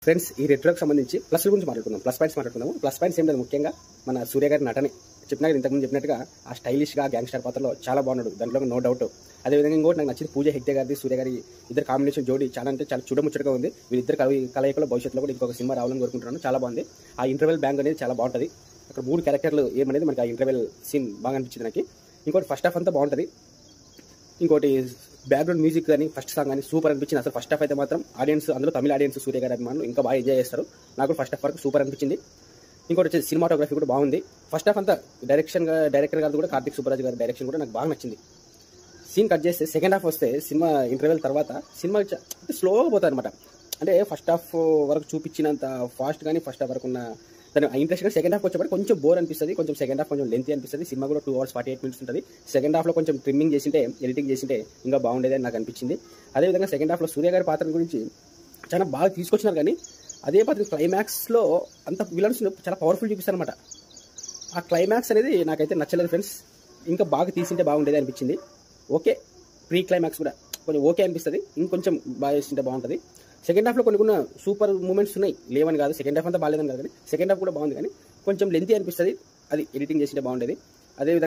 Friends ఈ రెట్రోకి సంబంధించి ప్లస్ల గురించి మాట్లాడుకుందాం, ప్లస్ పాయింట్స్ మాట్లాడుకుందాము. ప్లస్ పాయింట్స్ ఏం లేదు, ముఖ్యంగా మన సూర్య గారి నటనే. చెప్పినా ఇంతకుముందు చెప్పినట్టుగా ఆ స్టైలిష్గా గ్యాంగ్స్టర్ పాత్రలో చాలా బాగున్నాడు, దాంట్లో నో డౌట్. అదేవిధంగా ఇంకోటి నాకు నచ్చింది పూజ హెగ్డే గారిది సూర్య గారి ఇద్దరు కాంబినేషన్ జోడీ చాలా అంటే చాలా చూడముచ్చటగా ఉంది. వీళ్ళిద్దరు కలయికలో భవిష్యత్తులో కూడా ఇంకొక సినిమా రావాలని కోరుకుంటున్నాను. చాలా బాగుంది. ఆ ఇంటర్వెల్ బ్యాంక్ అనేది చాలా బాగుంటుంది. అక్కడ 3 క్యారెక్టర్లు ఏమనేది మనకి ఆ ఇంటర్వెల్ సీన్ బాగా అనిపించింది నాకు. ఇంకోటి ఫస్ట్ హాఫ్ అంతా బాగుంటుంది. ఇంకోటి బ్యాక్గ్రౌండ్ మ్యూజిక్ కానీ ఫస్ట్ సాంగ్ కానీ సూపర్ అనిపించింది. అసలు ఫస్ట్ హాఫ్ అయితే మాత్రం ఆడియన్స్, అందులో తమిళ ఆడియన్స్ సూర్య గారి అభిమానులు ఇంకా బాగా ఎంజాయ్ చేస్తారు. నాకు ఫస్ట్ హాఫ్ వరకు సూపర్ అనిపించింది. ఇంకోటి వచ్చేసి సినిమాటోగ్రఫీ కూడా బాగుంది. ఫస్ట్ హాఫ్ అంతా డైరెక్టర్ గారు కూడా కార్తిక్ సుబ్బరాజు గారి డైరెక్షన్ కూడా నాకు బాగా నచ్చింది. సీన్ కట్ చేస్తే సెకండ్ హాఫ్ వస్తే సినిమా ఇంటర్వెల్ తర్వాత సినిమా స్లోగా పోతుంది అనమాట. అంటే ఫస్ట్ హాఫ్ వరకు చూపించినంత ఫాస్ట్ కానీ ఫస్ట్ హాఫ్ వరకు ఉన్న దాని ఇంట్రెస్ట్ కానీ సెకండ్ హాఫ్ వచ్చేప్పటికి కొంచెం బోర్ అనిపిస్తుంది. కొంచెం సెకండ్ హాఫ్ కొంచెం లెంతీ అనిపిస్తుంది. సినిమా కూడా 2 hours 48 minutes ఉంటుంది. సెకండ్ హాఫ్లో కొంచెం ట్రిమ్మింగ్ చేసింటే, ఎడిటింగ్ చేసింటే ఇంకా బాగుండేది అని నాకు అనిపించింది. అదేవిధంగా సెకండ్ హాఫ్లో సూర్య గారి పాత్ర గురించి చాలా బాగా తీసుకొచ్చినారు. కానీ అదే పాత్ర క్లైమాక్స్లో అంత విలన్స్ చాలా పవర్ఫుల్ చూపిస్తారనమాట. ఆ క్లైమాక్స్ అనేది నాకైతే నచ్చలేదు ఫ్రెండ్స్. ఇంకా బాగా తీసింటే బాగుండేది అనిపించింది. ఓకే, ప్రీ క్లైమాక్స్ కూడా కొంచెం ఓకే అనిపిస్తుంది. ఇంకొంచెం బాగా చేసింటే బాగుంటుంది. సెకండ్ హాఫ్లో కొన్ని సూపర్ మూమెంట్స్ ఉన్నాయి, లేవని కాదు. సెకండ్ హాఫ్ అంతా బాగాలేదని కాదు, కానీ సెకండ్ హాఫ్ కూడా బాగుంది. కానీ కొంచెం లెంతీ అనిపిస్తుంది. అది ఎడిటింగ్ చేసింటే బాగుండేది. అదేవిధంగా